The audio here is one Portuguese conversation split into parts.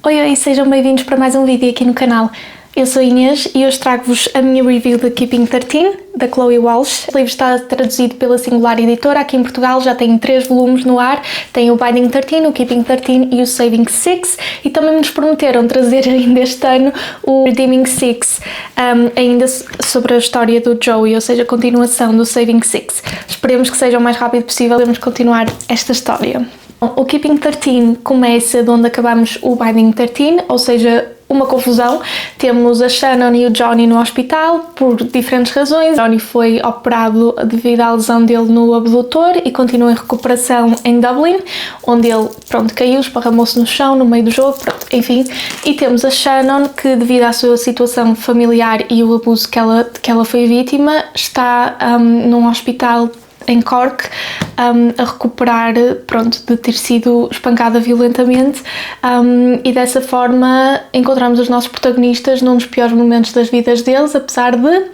Oi, sejam bem-vindos para mais um vídeo aqui no canal. Eu sou a Inês e hoje trago-vos a minha review de Keeping 13, da Chloe Walsh. O livro está traduzido pela Singular Editora aqui em Portugal, já tem 3 volumes no ar. Tem o Binding 13, o Keeping 13 e o Saving 6. E também nos prometeram trazer ainda este ano o Redeeming 6, ainda sobre a história do Joey, ou seja, a continuação do Saving 6. Esperemos que seja o mais rápido possível, vamos continuar esta história. O Keeping 13 começa de onde acabamos o Binding 13, ou seja, uma confusão. Temos a Shannon e o Johnny no hospital por diferentes razões. Johnny foi operado devido à lesão dele no abdutor e continua em recuperação em Dublin, onde ele, caiu, esparramou-se no chão no meio do jogo, enfim. E temos a Shannon que, devido à sua situação familiar e o abuso que ela foi vítima, está num hospital em Cork, a recuperar, de ter sido espancada violentamente, e dessa forma encontramos os nossos protagonistas num dos piores momentos das vidas deles, apesar de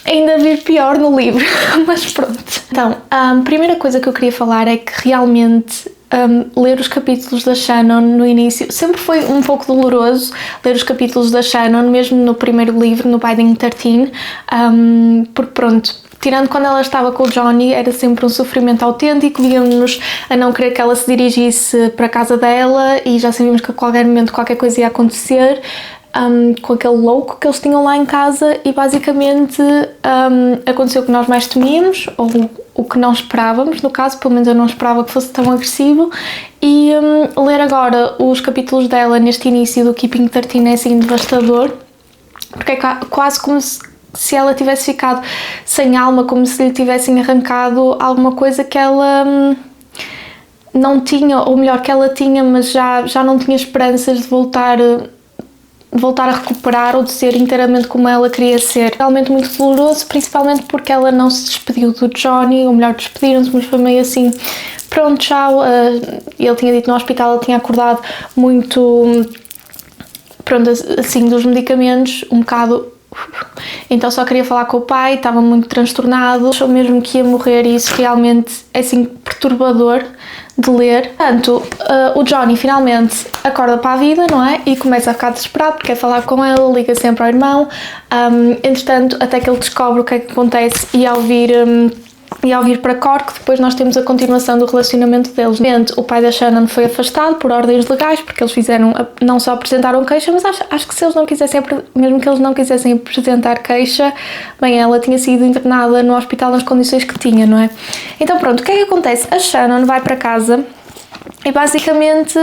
ainda vir pior no livro, mas pronto. Então, a primeira coisa que eu queria falar é que realmente ler os capítulos da Shannon no início sempre foi um pouco doloroso. Ler os capítulos da Shannon, mesmo no primeiro livro, no Binding 13, porque tirando quando ela estava com o Johnny, era sempre um sofrimento autêntico, víamos-nos a não querer que ela se dirigisse para a casa dela e já sabíamos que a qualquer momento qualquer coisa ia acontecer, com aquele louco que eles tinham lá em casa, e basicamente aconteceu o que nós mais temíamos, ou o que não esperávamos, no caso, pelo menos eu não esperava que fosse tão agressivo. E ler agora os capítulos dela neste início do Keeping 13 é assim devastador, porque é quase como se ela tivesse ficado sem alma, como se lhe tivessem arrancado alguma coisa que ela não tinha, ou melhor, que ela tinha, mas já não tinha esperanças de voltar a recuperar ou de ser inteiramente como ela queria ser. Realmente muito doloroso, principalmente porque ela não se despediu do Johnny, ou melhor, despediram-se, mas foi meio assim, pronto, tchau. Ele tinha dito no hospital, ele tinha acordado muito, assim, dos medicamentos, um bocado. Então só queria falar com o pai, estava muito transtornado, achou mesmo que ia morrer, e isso realmente é assim perturbador de ler. Portanto, o Johnny finalmente acorda para a vida, não é? E começa a ficar desesperado porque quer falar com ele, liga sempre ao irmão. Entretanto, até que ele descobre o que é que acontece e ao vir para Cork, depois nós temos a continuação do relacionamento deles. O pai da Shannon foi afastado por ordens legais, porque eles não só apresentaram queixa, mas acho que se eles não quisessem, mesmo que eles não quisessem apresentar queixa, bem, ela tinha sido internada no hospital nas condições que tinha, não é? Então pronto, o que é que acontece? A Shannon vai para casa e basicamente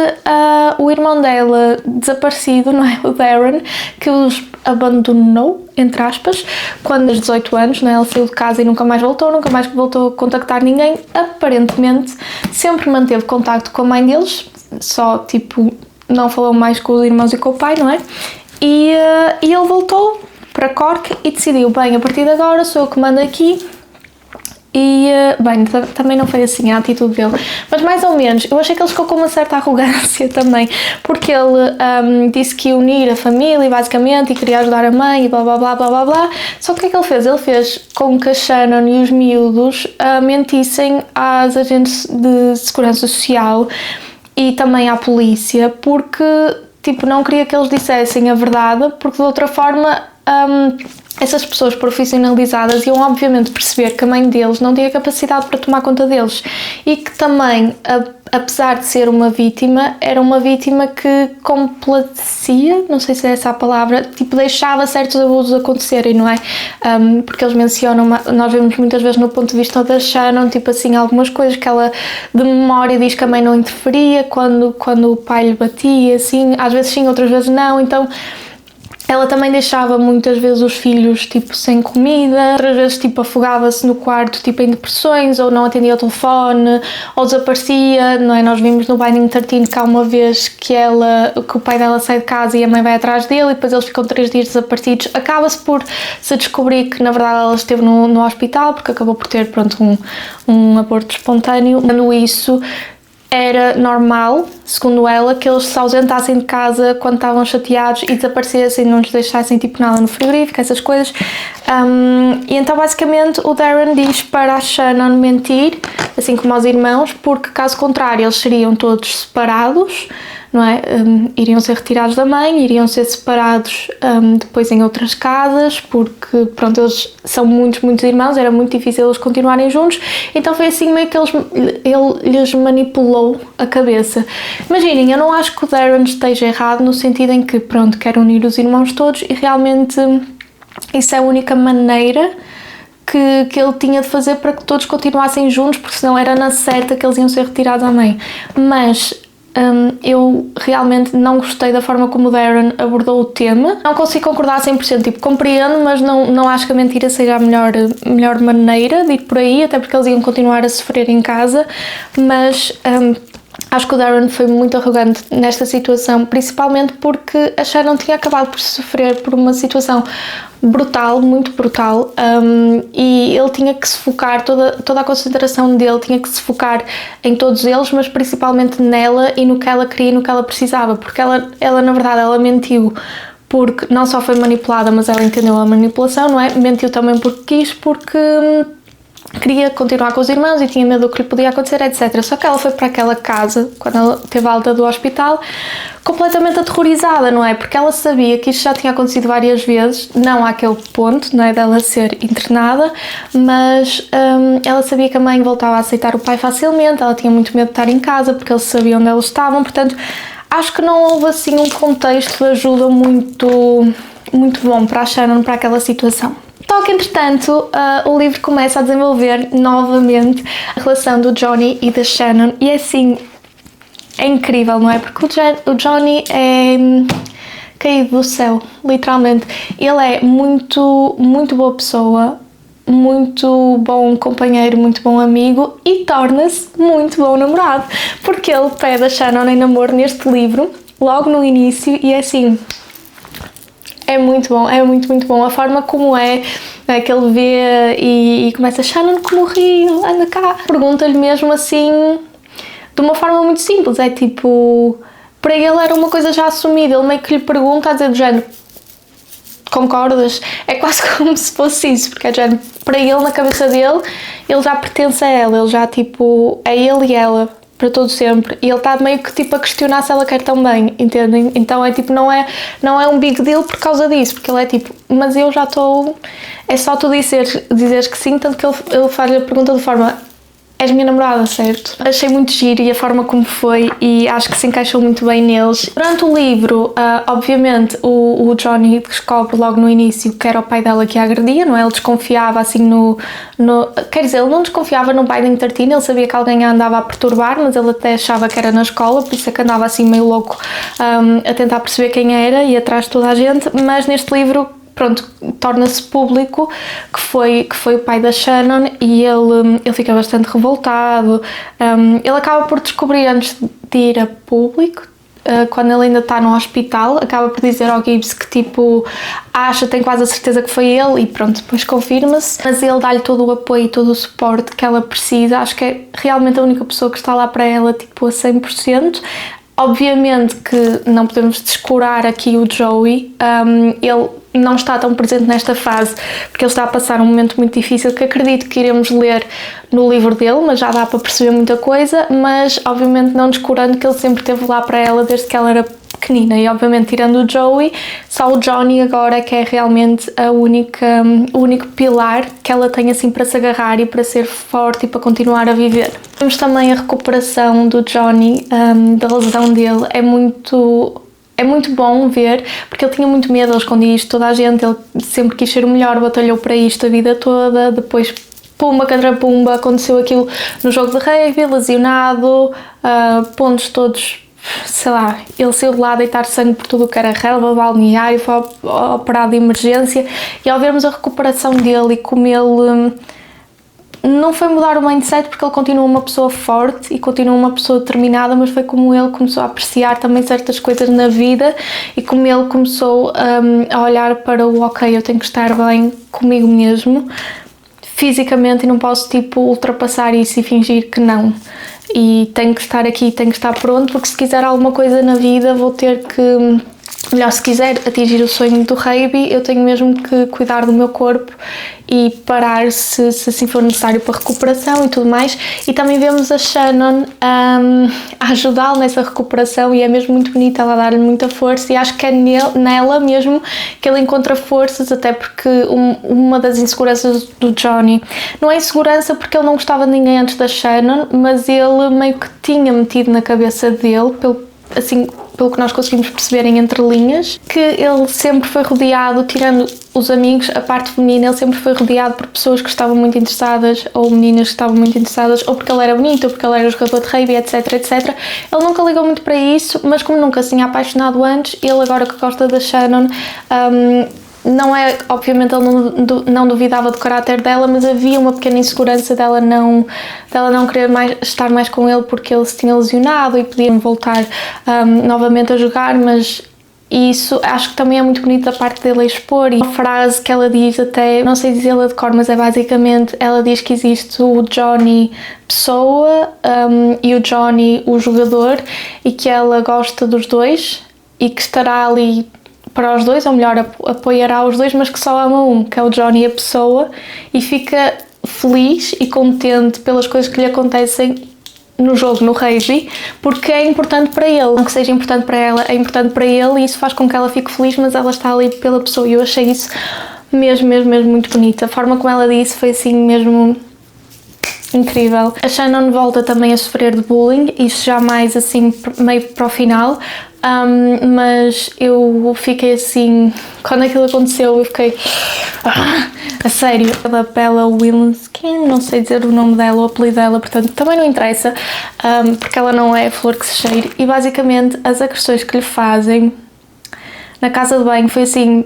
o irmão dela desaparecido, não é? O Darren, que os abandonou, entre aspas, quando aos 18 anos, não é? Ela saiu de casa e nunca mais voltou a contactar ninguém. Aparentemente sempre manteve contacto com a mãe deles, só não falou mais com os irmãos e com o pai, não é? E ele voltou para Cork e decidiu, bem, a partir de agora sou eu que mando aqui. E, bem, também não foi assim a atitude dele, mas mais ou menos, eu achei que ele ficou com uma certa arrogância também, porque ele disse que ia unir a família, basicamente, e queria ajudar a mãe, e blá blá blá blá blá blá. Só que o que é que ele fez? Ele fez com que a Shannon e os miúdos mentissem às agentes de segurança social e também à polícia, porque, não queria que eles dissessem a verdade, porque de outra forma essas pessoas profissionalizadas iam obviamente perceber que a mãe deles não tinha capacidade para tomar conta deles, e que também, apesar de ser uma vítima, era uma vítima que complacia, não sei se é essa a palavra, deixava certos abusos acontecerem, não é? Porque eles mencionam, nós vemos muitas vezes no ponto de vista da Shannon, algumas coisas que ela de memória diz que a mãe não interferia quando o pai lhe batia, assim, às vezes sim, outras vezes não. Então ela também deixava muitas vezes os filhos sem comida, outras vezes afogava-se no quarto em depressões, ou não atendia o telefone, ou desaparecia, não é? Nós vimos no Binding 13 que há uma vez que o pai dela sai de casa e a mãe vai atrás dele, e depois eles ficam 3 dias desaparecidos. Acaba-se por se descobrir que na verdade ela esteve no hospital, porque acabou por ter um aborto espontâneo. Quando isso era normal, segundo ela, que eles se ausentassem de casa quando estavam chateados e desaparecessem, não lhes deixassem nada no frigorífico, essas coisas. E então basicamente o Darren diz para a Shannon mentir, assim como aos irmãos, porque caso contrário eles seriam todos separados, não é? Iriam ser retirados da mãe, iriam ser separados depois em outras casas, porque, pronto, eles são muitos irmãos, era muito difícil eles continuarem juntos, então foi assim meio que ele lhes manipulou a cabeça. Imaginem, eu não acho que o Darren esteja errado no sentido em que, pronto, quer unir os irmãos todos e realmente isso é a única maneira que ele tinha de fazer para que todos continuassem juntos, porque senão era na certa que eles iam ser retirados à mãe. Mas eu realmente não gostei da forma como o Darren abordou o tema. Não consigo concordar a 100%, tipo, compreendo, mas não acho que a mentira seja a melhor maneira de ir por aí, até porque eles iam continuar a sofrer em casa, mas acho que o Darren foi muito arrogante nesta situação, principalmente porque a Shannon tinha acabado por sofrer por uma situação brutal, muito brutal, e ele tinha que se focar, toda a concentração dele tinha que se focar em todos eles, mas principalmente nela e no que ela queria e no que ela precisava, porque ela na verdade, ela mentiu porque não só foi manipulada, mas ela entendeu a manipulação, não é? Mentiu também porque quis, porque queria continuar com os irmãos e tinha medo do que lhe podia acontecer, etc. Só que ela foi para aquela casa, quando ela teve a alta do hospital, completamente aterrorizada, não é? Porque ela sabia que isto já tinha acontecido várias vezes, não àquele ponto, não é, dela ser internada, mas ela sabia que a mãe voltava a aceitar o pai facilmente, ela tinha muito medo de estar em casa, porque eles sabiam onde eles estavam, portanto, acho que não houve assim um contexto de ajuda muito bom para a Shannon, para aquela situação. Só que, entretanto, o livro começa a desenvolver novamente a relação do Johnny e da Shannon, e assim, é incrível, não é? Porque o Johnny é caído do céu, literalmente. Ele é muito boa pessoa, muito bom companheiro, muito bom amigo e torna-se muito bom namorado, porque ele pede a Shannon em namoro neste livro, logo no início, e é assim... É muito bom a forma como é que ele vê e começa: Shannon, como rio, anda cá. Pergunta-lhe mesmo assim, de uma forma muito simples, é tipo, para ele era uma coisa já assumida, ele meio que lhe pergunta a dizer do género: concordas? É quase como se fosse isso, porque é do género, para ele, na cabeça dele, ele já pertence a ela, ele já tipo, é ele e ela, para todo sempre, e ele está meio que tipo a questionar se ela quer também, entendem? Então é tipo, não é um big deal por causa disso, porque ele é tipo, mas eu já estou, é só tu dizeres que sim, tanto que ele faz a pergunta de forma: és minha namorada, certo? Achei muito giro e a forma como foi, e acho que se encaixou muito bem neles. Durante o livro, obviamente, o Johnny descobre logo no início que era o pai dela que a agredia, não é? Ele desconfiava assim quer dizer, ele não desconfiava no Biden 13, ele sabia que alguém a andava a perturbar, mas ele até achava que era na escola, por isso é que andava assim meio louco a tentar perceber quem era e atrás de toda a gente, mas neste livro, pronto, torna-se público que foi o pai da Shannon, e ele fica bastante revoltado. Ele acaba por descobrir, antes de ir a público, quando ele ainda está no hospital, acaba por dizer ao Gibbs que tipo, tem quase a certeza que foi ele, e pronto, depois confirma-se, mas ele dá-lhe todo o apoio e todo o suporte que ela precisa. Acho que é realmente a única pessoa que está lá para ela tipo a 100%. Obviamente que não podemos descurar aqui o Joey, ele não está tão presente nesta fase porque ele está a passar um momento muito difícil, que acredito que iremos ler no livro dele, mas já dá para perceber muita coisa, mas obviamente não descurando que ele sempre esteve lá para ela desde que ela era pequenina, e obviamente tirando o Joey, só o Johnny agora é que é realmente o único pilar que ela tem assim para se agarrar e para ser forte e para continuar a viver. Temos também a recuperação do Johnny, da lesão dele, é muito bom ver, porque ele tinha muito medo, ele escondia isto de toda a gente, ele sempre quis ser o melhor, batalhou para isto a vida toda, depois pumba, cadrapumba, aconteceu aquilo no jogo de rugby, lesionado, pontos todos, sei lá, ele saiu de lá a deitar sangue por tudo o que era relva, balneário, foi operado de emergência, e ao vermos a recuperação dele e como ele não foi mudar o mindset, porque ele continua uma pessoa forte e continua uma pessoa determinada, mas foi como ele começou a apreciar também certas coisas na vida, e como ele começou a olhar para o ok, eu tenho que estar bem comigo mesmo fisicamente e não posso tipo ultrapassar isso e fingir que não, e tenho que estar aqui, tenho que estar pronto, porque se quiser alguma coisa na vida vou ter que melhor, se quiser atingir o sonho do rugby, eu tenho mesmo que cuidar do meu corpo e parar se assim for necessário para recuperação e tudo mais. E também vemos a Shannon a ajudá-lo nessa recuperação, e é mesmo muito bonita, ela dar-lhe muita força, e acho que é nela mesmo que ele encontra forças, até porque uma das inseguranças do Johnny não é insegurança porque ele não gostava de ninguém antes da Shannon, mas ele meio que tinha metido na cabeça dele, pelo que nós conseguimos perceber em entrelinhas, que ele sempre foi rodeado, tirando os amigos, a parte feminina, ele sempre foi rodeado por pessoas que estavam muito interessadas, ou meninas que estavam muito interessadas, ou porque ele era bonito, ou porque ele era jogador de rugby, etc, etc. Ele nunca ligou muito para isso, mas como nunca se tinha apaixonado antes, ele agora que gosta da Shannon, não é, obviamente ele não duvidava do caráter dela, mas havia uma pequena insegurança dela não querer estar mais com ele porque ele se tinha lesionado e podia voltar novamente a jogar, mas isso acho que também é muito bonito da parte dele expor. E uma frase que ela diz, até não sei dizê-la de cor, mas é basicamente, ela diz que existe o Johnny pessoa e o Johnny o jogador, e que ela gosta dos dois e que estará ali para os dois, ou melhor, apoiará os dois, mas que só ama um, que é o Johnny a pessoa, e fica feliz e contente pelas coisas que lhe acontecem no jogo, no rugby, porque é importante para ele. Não que seja importante para ela, é importante para ele, e isso faz com que ela fique feliz, mas ela está ali pela pessoa, e eu achei isso mesmo muito bonito. A forma como ela disse foi assim mesmo incrível. A Shannon volta também a sofrer de bullying, isso já mais assim meio para o final, mas eu fiquei assim, quando aquilo aconteceu eu fiquei a sério. Da Bella Wilenskin, não sei dizer o nome dela, o apelido dela, portanto também não interessa, porque ela não é flor que se cheire, e basicamente as agressões que lhe fazem na casa de banho foi assim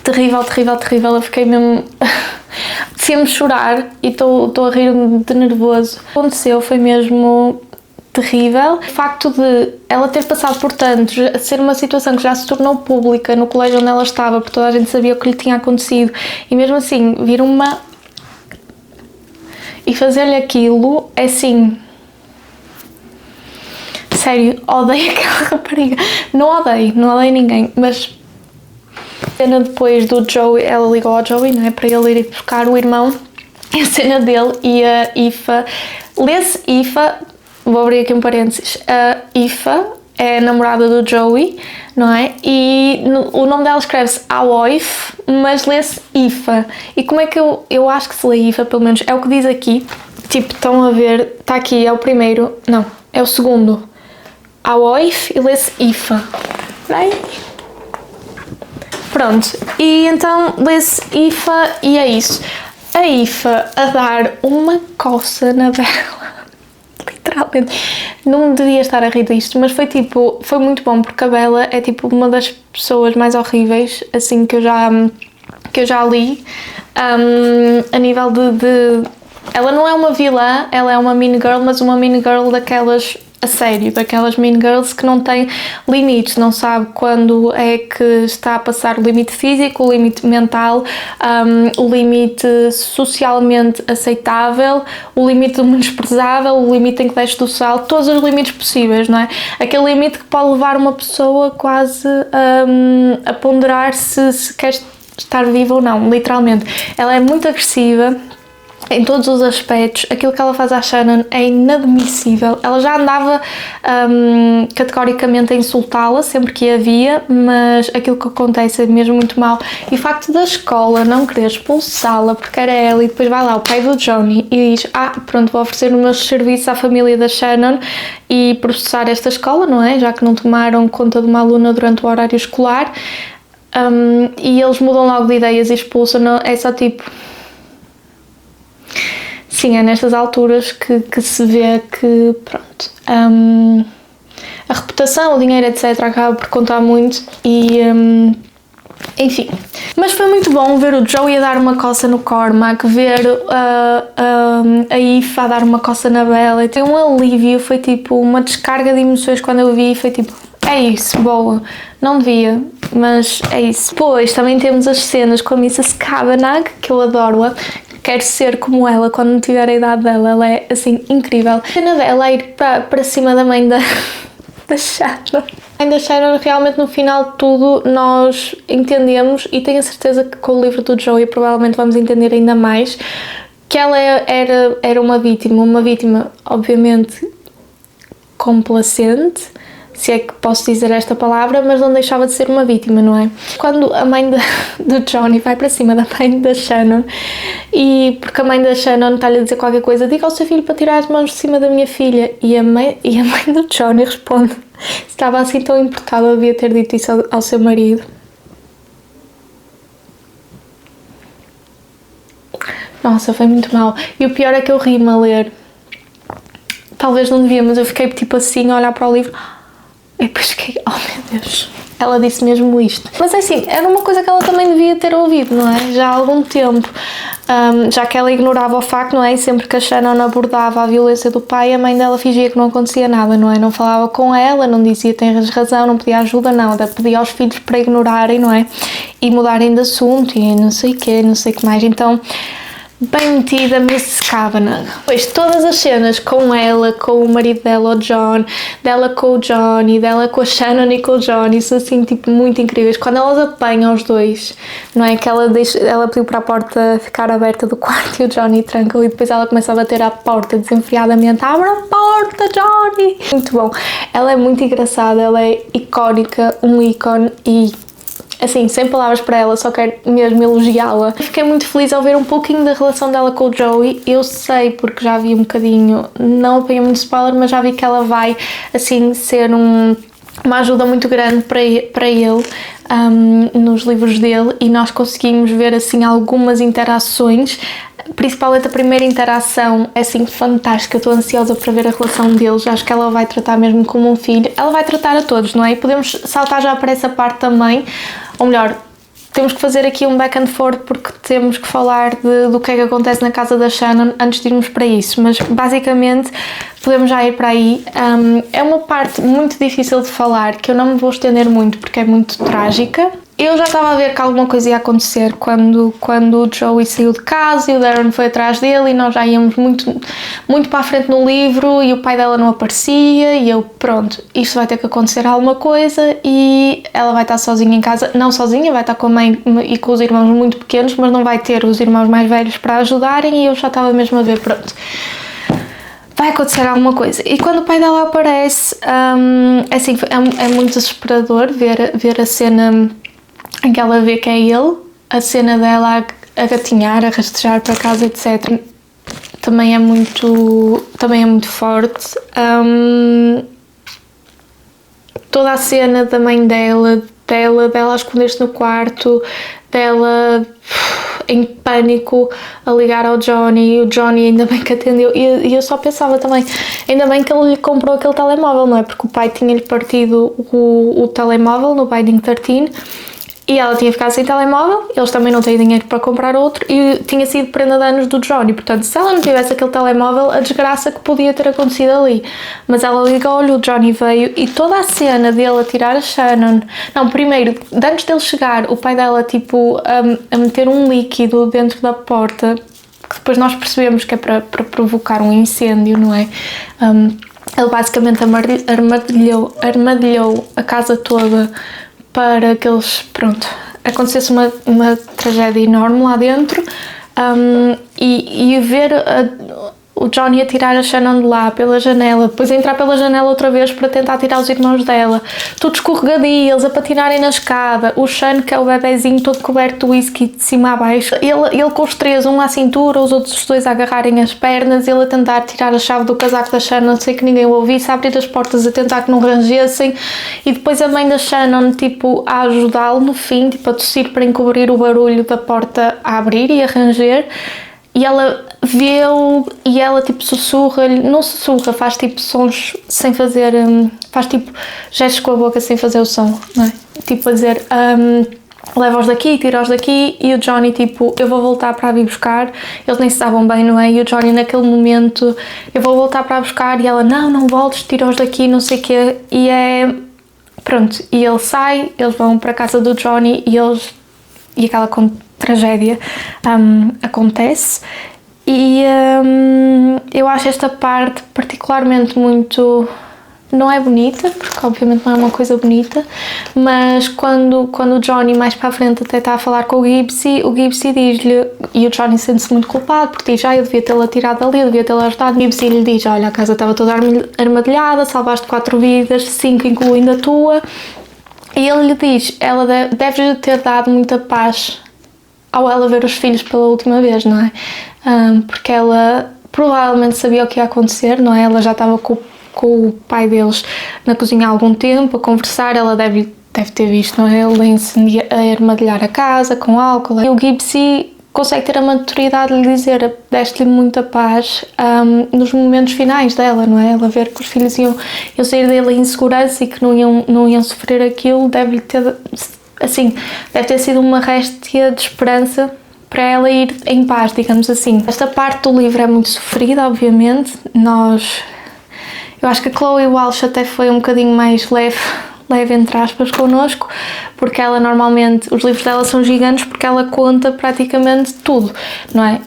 terrível, eu fiquei mesmo sempre chorar, e estou a rir de nervoso. O que aconteceu foi mesmo terrível. O facto de ela ter passado por tanto, ser uma situação que já se tornou pública no colégio onde ela estava, porque toda a gente sabia o que lhe tinha acontecido, e mesmo assim vir e fazer-lhe aquilo, é assim, sério, odeio aquela rapariga. Não odeio ninguém, mas a cena depois do Joey, ela ligou ao Joey, não é, para ele ir buscar o irmão, a cena dele e a Aoife, lê-se Aoife, vou abrir aqui um parênteses, a Aoife é a namorada do Joey, não é, e o nome dela escreve-se Aoife, mas lê-se Aoife, e como é que eu acho que se lê Aoife, pelo menos é o que diz aqui, tipo, estão a ver, está aqui, é o primeiro, não, é o segundo, Aoife, e lê-se Aoife, não é? Pronto, e então lê-se Aoife, e é isso. A Aoife a dar uma coça na Bella, literalmente, não devia estar a rir disto, mas foi tipo, foi muito bom, porque a Bella é tipo uma das pessoas mais horríveis, assim, que eu já li, a nível de... Ela não é uma vilã, ela é uma mean girl, mas uma mean girl daquelas... a sério, daquelas mean girls que não têm limites, não sabe quando é que está a passar o limite físico, o limite mental, o limite socialmente aceitável, o limite menosprezável, o limite em que desce do sal, todos os limites possíveis, não é? Aquele limite que pode levar uma pessoa quase a ponderar se quer estar viva ou não, literalmente. Ela é muito agressiva em todos os aspectos, aquilo que ela faz à Shannon é inadmissível. Ela já andava categoricamente a insultá-la sempre que havia, mas aquilo que acontece é mesmo muito mal. E o facto da escola não querer expulsá-la porque era ela, e depois vai lá o pai do Johnny e diz: pronto, vou oferecer os meus serviços à família da Shannon e processar esta escola, não é? Já que não tomaram conta de uma aluna durante o horário escolar, e eles mudam logo de ideias e expulsam. É só tipo... Sim, é nestas alturas que se vê que, pronto, a reputação, o dinheiro, etc. acaba por contar muito e, enfim. Mas foi muito bom ver o Joey a dar uma coça no Cormac, ver a Aoife a dar uma coça na Bella. Foi um alívio, foi tipo uma descarga de emoções quando eu vi, foi tipo, é isso, boa, não devia, mas é isso. Depois também temos as cenas com a Mrs. Cavanagh, que eu adoro-a. Quero ser como ela quando tiver a idade dela, ela é assim incrível. A cena dela é ir para cima da mãe da da Shannon. A mãe da Shannon, realmente no final de tudo nós entendemos, e tenho a certeza que com o livro do Joey provavelmente vamos entender ainda mais, que ela era uma vítima obviamente complacente, se é que posso dizer esta palavra, mas não deixava de ser uma vítima, não é? Quando a mãe do Johnny vai para cima da mãe da Shannon, e porque a mãe da Shannon está-lhe a dizer qualquer coisa, diga ao seu filho para tirar as mãos de cima da minha filha, e a mãe do Johnny responde, se estava assim tão importada, devia ter dito isso ao seu marido. Nossa, foi muito mal. E o pior é que eu ri-me a ler. Talvez não devia, mas eu fiquei tipo assim a olhar para o livro. E depois fiquei, oh meu Deus, ela disse mesmo isto. Mas é assim, era uma coisa que ela também devia ter ouvido, não é? Já há algum tempo. Já que ela ignorava o facto, não é? E sempre que a Shannon abordava a violência do pai, a mãe dela fingia que não acontecia nada, não é? Não falava com ela, não dizia tens razão, não pedia ajuda, nada. Pedia aos filhos para ignorarem, não é? E mudarem de assunto e não sei o quê, não sei o que mais. Então, bem metida Miss Kavanagh. Pois todas as cenas com ela, com o marido dela, o John, dela com o Johnny, dela com a Shannon e com o Johnny, são assim tipo muito incríveis. Quando elas apanham os dois, não é? Que ela pediu para a porta ficar aberta do quarto e o Johnny tranca, e depois ela começa a bater à porta desenfreadamente, abre a porta, Johnny! Muito bom. Ela é muito engraçada, ela é icónica, um ícone, e assim, sem palavras para ela, só quero mesmo elogiá-la. Fiquei muito feliz ao ver um pouquinho da relação dela com o Joey. Eu sei, porque já vi um bocadinho, não apanhei muito spoiler, mas já vi que ela vai, assim, ser uma ajuda muito grande para ele nos livros dele, e nós conseguimos ver, assim, algumas interações. Principalmente a primeira interação é assim fantástica, eu estou ansiosa para ver a relação deles, acho que ela vai tratar mesmo como um filho, ela vai tratar a todos, não é? E podemos saltar já para essa parte também, ou melhor, temos que fazer aqui um back and forth porque temos que falar do que é que acontece na casa da Shannon antes de irmos para isso, mas basicamente podemos já ir para aí. É uma parte muito difícil de falar, que eu não me vou estender muito porque é muito trágica. Eu já estava a ver que alguma coisa ia acontecer quando o Joey saiu de casa e o Darren foi atrás dele, e nós já íamos muito para a frente no livro e o pai dela não aparecia, e eu, pronto, isto vai ter que acontecer alguma coisa, e ela vai estar sozinha em casa, não sozinha, vai estar com a mãe e com os irmãos muito pequenos, mas não vai ter os irmãos mais velhos para ajudarem, e eu já estava mesmo a ver, pronto, vai acontecer alguma coisa. E quando o pai dela aparece, assim, é muito desesperador ver a cena em que ela vê que é ele, a cena dela a gatinhar, a rastejar para casa, etc. Também é muito forte. Toda a cena da mãe dela a esconder-se no quarto, dela em pânico a ligar ao Johnny, o Johnny ainda bem que atendeu, e eu só pensava também, ainda bem que ele lhe comprou aquele telemóvel, não é? Porque o pai tinha-lhe partido o telemóvel no Binding 13, e ela tinha ficado sem telemóvel, eles também não têm dinheiro para comprar outro, e tinha sido prenda de anos do Johnny, portanto, se ela não tivesse aquele telemóvel, a desgraça que podia ter acontecido ali. Mas ela ligou-lhe, o Johnny veio, e toda a cena dele a tirar a Shannon, não, primeiro, antes dele chegar, o pai dela, tipo, a meter um líquido dentro da porta, que depois nós percebemos que é para provocar um incêndio, não é? Ele basicamente armadilhou a casa toda para que eles, pronto, acontecesse uma tragédia enorme lá dentro, e ver o Johnny a tirar a Shannon de lá pela janela, depois entrar pela janela outra vez para tentar tirar os irmãos dela, tudo escorregadio, eles a patinarem na escada, o Sean, que é o bebezinho todo coberto de whisky de cima a baixo, ele com os três, um à cintura, os outros dois a agarrarem as pernas, ele a tentar tirar a chave do casaco da Shannon sem que ninguém o ouvisse, a abrir as portas a tentar que não rangessem, e depois a mãe da Shannon, tipo, a ajudá-lo no fim, tipo, a tossir para encobrir o barulho da porta a abrir e a ranger. E ela vê-o e ela tipo sussurra-lhe, não sussurra, faz tipo sons sem fazer, faz tipo gestos com a boca sem fazer o som, não é? Tipo a dizer, leva-os daqui, tira-os daqui, e o Johnny tipo, eu vou voltar para a vir buscar, eles nem se estavam bem, não é? E o Johnny naquele momento, eu vou voltar para a buscar, e ela, não voltes, tira-os daqui, não sei o quê, e é, pronto, e ele sai, eles vão para a casa do Johnny e aquela tragédia acontece, e eu acho esta parte particularmente muito não é bonita, porque obviamente não é uma coisa bonita, mas quando o Johnny mais para a frente até está a falar com o Gibbsy diz-lhe, e o Johnny sente-se muito culpado, porque diz, eu devia tê-la tirado dali, eu devia tê-la ajudado. O Gibbsy lhe diz, olha, a casa estava toda armadilhada, salvaste 4 vidas, 5 incluindo a tua, e ele lhe diz, ela deve ter dado muita paz ao ela ver os filhos pela última vez, não é? Porque ela provavelmente sabia o que ia acontecer, não é? Ela já estava com o pai deles na cozinha há algum tempo a conversar, ela deve ter visto, não é? Ele a armadilhar a casa com álcool. E o Gibbsy consegue ter a maturidade de lhe dizer, deste-lhe muita paz nos momentos finais dela, não é? Ela ver que os filhos iam sair dele em segurança e que não iam sofrer aquilo, deve ter sido uma réstia de esperança para ela ir em paz, digamos assim. Esta parte do livro é muito sofrida, obviamente. Eu acho que a Chloe Walsh até foi um bocadinho mais leve entre aspas, connosco, porque ela normalmente, os livros dela são gigantes porque ela conta praticamente tudo, não é?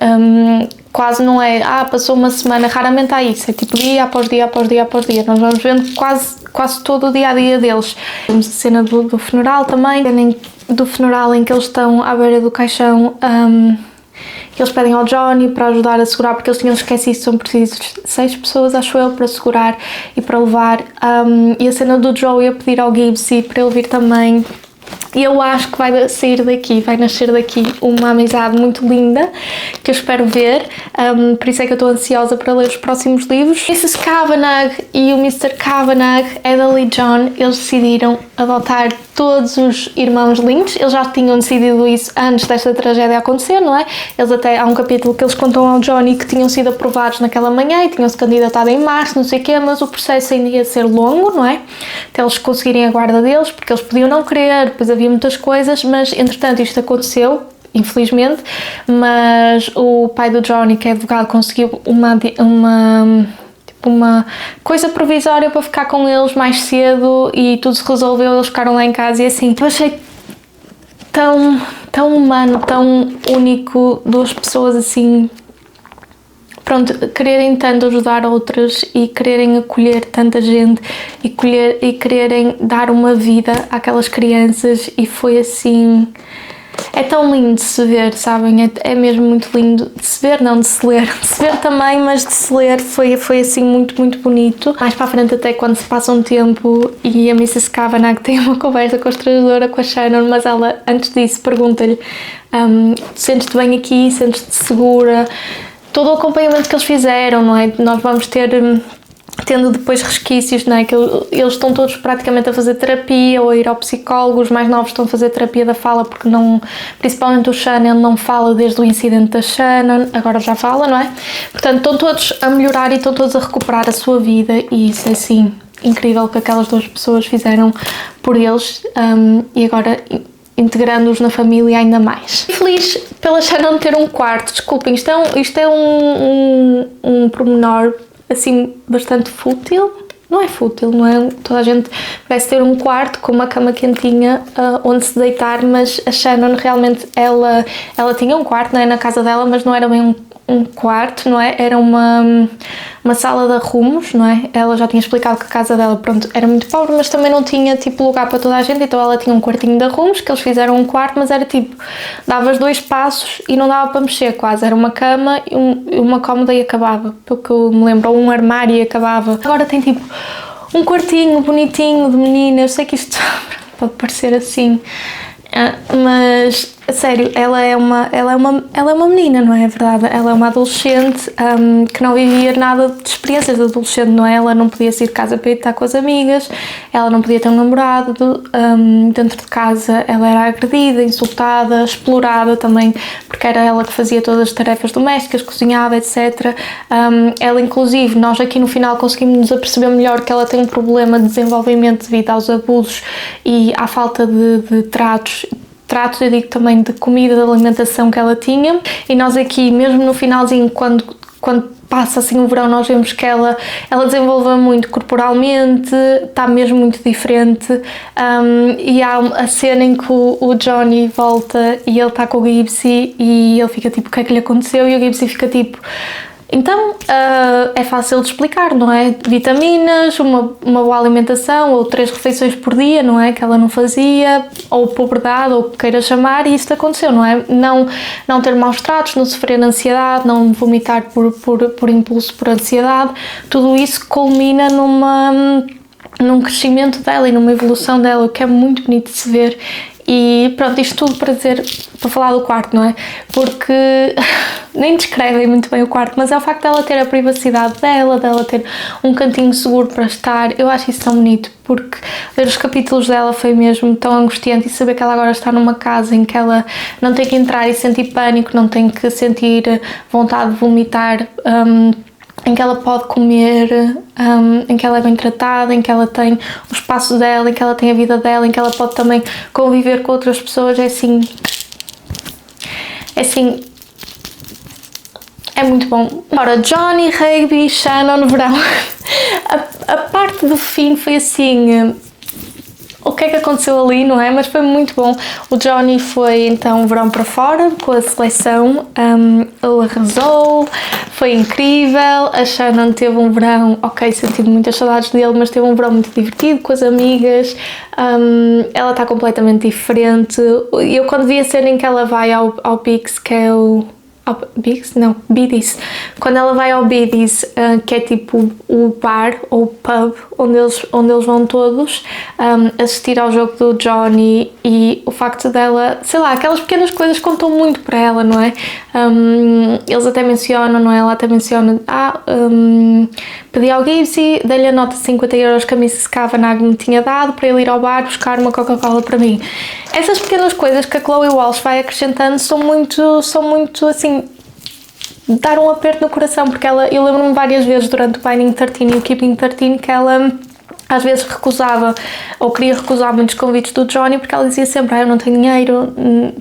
Quase não é, passou uma semana, raramente há isso, é tipo dia após dia após dia após dia, nós vamos vendo quase todo o dia-a-dia deles. Temos a cena do funeral também, do funeral em que eles estão à beira do caixão, eles pedem ao Johnny para ajudar a segurar, porque eles tinham esquecido, são precisos 6 pessoas, acho eu, para segurar e para levar, e a cena do Joey a pedir ao Gibbsy para ele vir também. E eu acho que vai nascer daqui uma amizade muito linda, que eu espero ver, por isso é que eu estou ansiosa para ler os próximos livros. Mrs. Kavanagh e o Mr. Kavanagh, Edel e John, eles decidiram adotar todos os irmãos Lynch. Eles já tinham decidido isso antes desta tragédia acontecer, não é? Há um capítulo que eles contam ao Johnny que tinham sido aprovados naquela manhã e tinham-se candidatado em março, não sei o quê, mas o processo ainda ia ser longo, não é? Até eles conseguirem a guarda deles, porque eles podiam não querer, depois havia muitas coisas, mas entretanto isto aconteceu, infelizmente, mas o pai do Johnny, que é advogado, conseguiu uma coisa provisória para ficar com eles mais cedo e tudo se resolveu, eles ficaram lá em casa e assim, eu achei tão humano, tão único, duas pessoas assim, pronto, quererem tanto ajudar outras e quererem acolher tanta gente e quererem dar uma vida àquelas crianças, e foi assim, é tão lindo de se ver, sabem, é mesmo muito lindo de se ver, não de se ler, de se ver também, mas de se ler foi assim muito, muito bonito. Mais para a frente, até quando se passa um tempo e a Mrs. Kavanagh tem uma conversa constrangedora com a Shannon, mas ela antes disso pergunta-lhe, sentes-te bem aqui, sentes-te segura? Todo o acompanhamento que eles fizeram, não é? Nós vamos tendo depois resquícios, não é? Que eles estão todos praticamente a fazer terapia ou a ir ao psicólogo, os mais novos estão a fazer terapia da fala porque principalmente o Shannon não fala desde o incidente da Shannon, agora já fala, não é? Portanto, estão todos a melhorar e estão todos a recuperar a sua vida, e isso é assim incrível que aquelas duas pessoas fizeram por eles, e agora integrando-os na família ainda mais. Feliz pela Shannon ter um quarto, desculpem, isto é um pormenor assim bastante fútil, não é fútil, não é? Toda a gente parece ter um quarto com uma cama quentinha onde se deitar, mas a Shannon realmente, ela tinha um quarto, não é, na casa dela, mas não era bem um quarto, não é? Era uma sala de arrumos, não é? Ela já tinha explicado que a casa dela, pronto, era muito pobre, mas também não tinha, tipo, lugar para toda a gente, então ela tinha um quartinho de arrumos, que eles fizeram um quarto, mas era tipo, davas 2 passos e não dava para mexer quase, era uma cama e uma cómoda e acabava, pelo que eu me lembro, ou um armário e acabava. Agora tem tipo um quartinho bonitinho de menina, eu sei que isto pode parecer assim, mas a sério, ela é uma menina, não é verdade? Ela é uma adolescente que não vivia nada de experiências de adolescente, não é? Ela não podia sair de casa para ir estar com as amigas, ela não podia ter um namorado, dentro de casa ela era agredida, insultada, explorada também, porque era ela que fazia todas as tarefas domésticas, cozinhava, etc. Ela, inclusive, nós aqui no final conseguimos nos aperceber melhor que ela tem um problema de desenvolvimento devido aos abusos e à falta de tratos, eu digo também de comida, de alimentação que ela tinha, e nós aqui, mesmo no finalzinho, quando passa assim o verão, nós vemos que ela desenvolve muito corporalmente, está mesmo muito diferente, e há a cena em que o Johnny volta e ele está com o Gibbsy e ele fica tipo, o que é que lhe aconteceu? E o Gibbsy fica tipo, Então, é fácil de explicar, não é? Vitaminas, uma boa alimentação, ou 3 refeições por dia, não é? Que ela não fazia, ou puberdade, ou o que queira chamar, e isto aconteceu, não é? Não ter maus tratos, não sofrer ansiedade, não vomitar por impulso, por ansiedade, tudo isso culmina num crescimento dela e numa evolução dela, o que é muito bonito de se ver. E pronto, isto tudo para falar do quarto, não é? Porque nem descrevem muito bem o quarto, mas é o facto dela ter a privacidade dela ter um cantinho seguro para estar. Eu acho isso tão bonito, porque ler os capítulos dela foi mesmo tão angustiante, e saber que ela agora está numa casa em que ela não tem que entrar e sentir pânico, não tem que sentir vontade de vomitar, em que ela pode comer, em que ela é bem tratada, em que ela tem o espaço dela, em que ela tem a vida dela, em que ela pode também conviver com outras pessoas, é muito bom. Ora, Johnny, Rigby, Shannon, verão. A parte do fim foi assim, o que é que aconteceu ali, não é? Mas foi muito bom. O Johnny foi então verão para fora com a seleção, ele arrasou, foi incrível. A Shannon teve um verão, sentindo muitas saudades dele, mas teve um verão muito divertido com as amigas. Ela está completamente diferente. Eu quando vi a cena em que ela vai ao Biggs, que é o... Biggs? Não, Biddy's. Quando ela vai ao Biddy's, que é tipo o bar ou pub onde eles vão todos assistir ao jogo do Johnny, e o facto dela, sei lá, aquelas pequenas coisas contam muito para ela, não é? Eles até mencionam, não é? Ela até menciona, pedi ao Gibbsy, dei-lhe a nota de 50€ que a Mrs. Kavanagh me tinha dado para ele ir ao bar buscar uma Coca-Cola para mim. Essas pequenas coisas que a Chloe Walsh vai acrescentando são muito assim, dar um aperto no coração, porque eu lembro-me várias vezes durante o Binding 13 e o Keeping 13 que ela às vezes recusava ou queria recusar muitos convites do Johnny, porque ela dizia sempre, eu não tenho dinheiro,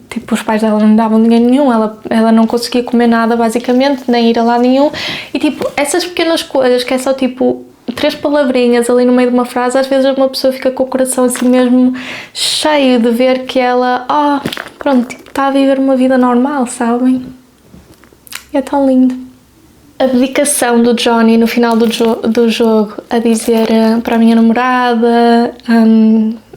tipo, os pais dela não davam dinheiro nenhum, ela não conseguia comer nada basicamente, nem ir a lá nenhum, e tipo, essas pequenas coisas que é só tipo 3 palavrinhas ali no meio de uma frase, às vezes uma pessoa fica com o coração assim mesmo cheio de ver que ela, pronto, tipo, está a viver uma vida normal, sabem? É tão lindo. A dedicação do Johnny no final do jogo a dizer para a minha namorada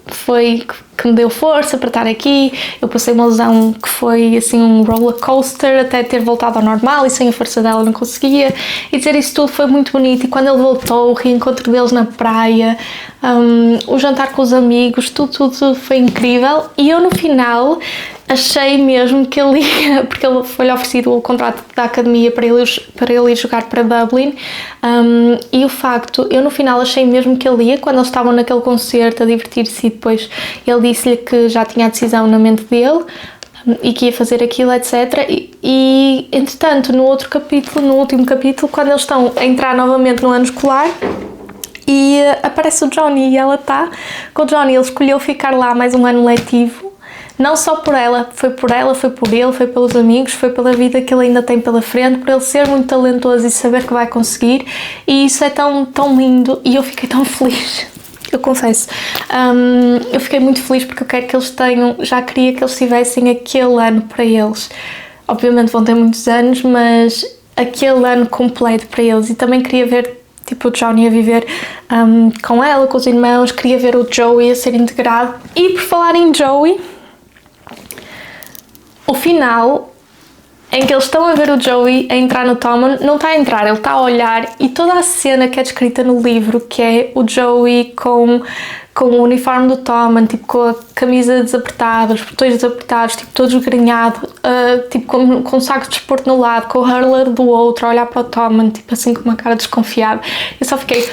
foi que me deu força para estar aqui. Eu passei uma lesão que foi assim um roller coaster até ter voltado ao normal, e sem a força dela não conseguia, e dizer isso tudo foi muito bonito. E quando ele voltou, o reencontro deles na praia, o jantar com os amigos, tudo foi incrível. E eu no final achei mesmo que ele ia, porque ele foi-lhe oferecido o contrato da academia para ele ir jogar para Dublin, e o facto, eu no final achei mesmo que ele ia, quando eles estavam naquele concerto a divertir-se, e depois ele disse-lhe que já tinha a decisão na mente dele e que ia fazer aquilo, etc. E entretanto, no último capítulo, quando eles estão a entrar novamente no ano escolar, e aparece o Johnny e ela está com o Johnny. Ele escolheu ficar lá mais um ano letivo, não só por ela, foi por ele, foi pelos amigos, foi pela vida que ele ainda tem pela frente, por ele ser muito talentoso e saber que vai conseguir, e isso é tão, tão lindo, e eu fiquei tão feliz, eu confesso. Eu fiquei muito feliz porque eu quero que eles tenham, já queria que eles tivessem aquele ano para eles. Obviamente vão ter muitos anos, mas aquele ano completo para eles, e também queria ver tipo o Johnny a viver com ela, com os irmãos, queria ver o Joey a ser integrado. E por falar em Joey, o final, em que eles estão a ver o Joey a entrar no Tommen, não está a entrar, ele está a olhar, e toda a cena que é descrita no livro, que é o Joey com o uniforme do Tommen, tipo com a camisa desapertada, os botões desapertados, tipo todo esgrenhado, tipo com um saco de desporto no lado, com o hurler do outro, a olhar para o Tommen, tipo assim com uma cara desconfiada. Eu só fiquei,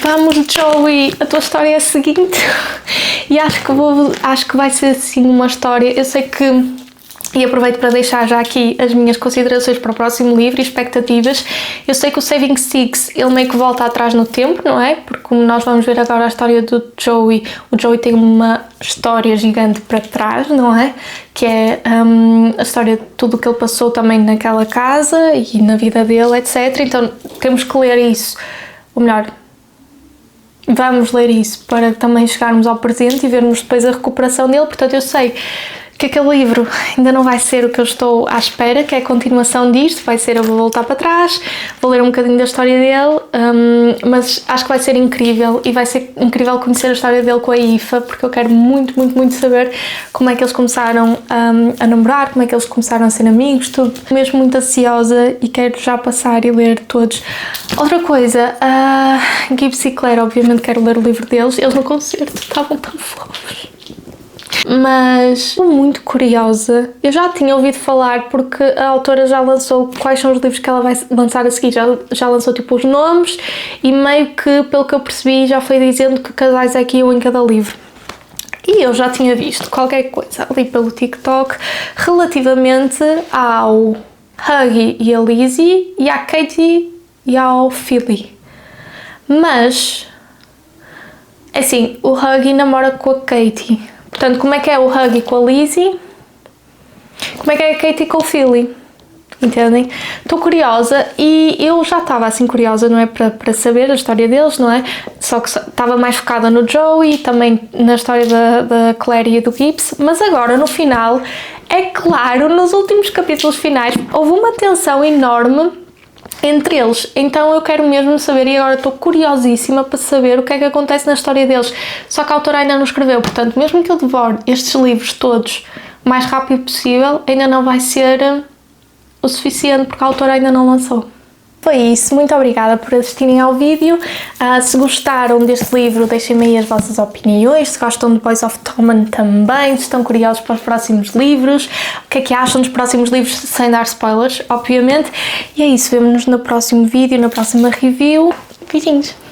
vamos Joey, a tua história é a seguinte. E acho que vai ser assim uma história, eu sei que... E aproveito para deixar já aqui as minhas considerações para o próximo livro e expectativas. Eu sei que o Saving Six, ele meio que volta atrás no tempo, não é? Porque como nós vamos ver agora a história do Joey, o Joey tem uma história gigante para trás, não é? Que é a história de tudo o que ele passou também naquela casa e na vida dele, etc. Então temos que ler isso, ou melhor, vamos ler isso para também chegarmos ao presente e vermos depois a recuperação dele. Portanto, eu sei que aquele livro ainda não vai ser o que eu estou à espera, que é a continuação disto, vai ser eu vou voltar para trás, vou ler um bocadinho da história dele, mas acho que vai ser incrível e vai ser incrível conhecer a história dele com a Aoife, porque eu quero muito, muito, muito saber como é que eles começaram a namorar, como é que eles começaram a ser amigos, tudo. Mesmo muito ansiosa e quero já passar e ler todos. Outra coisa, Gibbs e Claire, obviamente quero ler o livro deles, eles no concerto estavam tão fofos. Mas estou muito curiosa. Eu já tinha ouvido falar porque a autora já lançou quais são os livros que ela vai lançar a seguir. Já lançou tipo os nomes e meio que, pelo que eu percebi, já foi dizendo que casais é que iam em cada livro. E eu já tinha visto qualquer coisa ali pelo TikTok relativamente ao Huggy e a Lizzie e à Katie e ao Philly. Mas, assim, o Huggy namora com a Katie. Portanto, como é que é o Huggy com a Lizzie? Como é que é a Katie com o Philly? Entendem? Estou curiosa e eu já estava assim curiosa, não é? Para saber a história deles, não é? Só que estava mais focada no Joey e também na história da Claire e do Gibbs. Mas agora, no final, é claro, nos últimos capítulos finais, houve uma tensão enorme entre eles, então eu quero mesmo saber e agora estou curiosíssima para saber o que é que acontece na história deles, só que a autora ainda não escreveu, portanto mesmo que eu devore estes livros todos o mais rápido possível, ainda não vai ser o suficiente porque a autora ainda não lançou. Foi isso, muito obrigada por assistirem ao vídeo. Se gostaram deste livro, deixem-me aí as vossas opiniões, se gostam de Boys of Tommen também, se estão curiosos para os próximos livros, o que é que acham dos próximos livros, sem dar spoilers, obviamente. E é isso, vemo-nos no próximo vídeo, na próxima review. Beijinhos!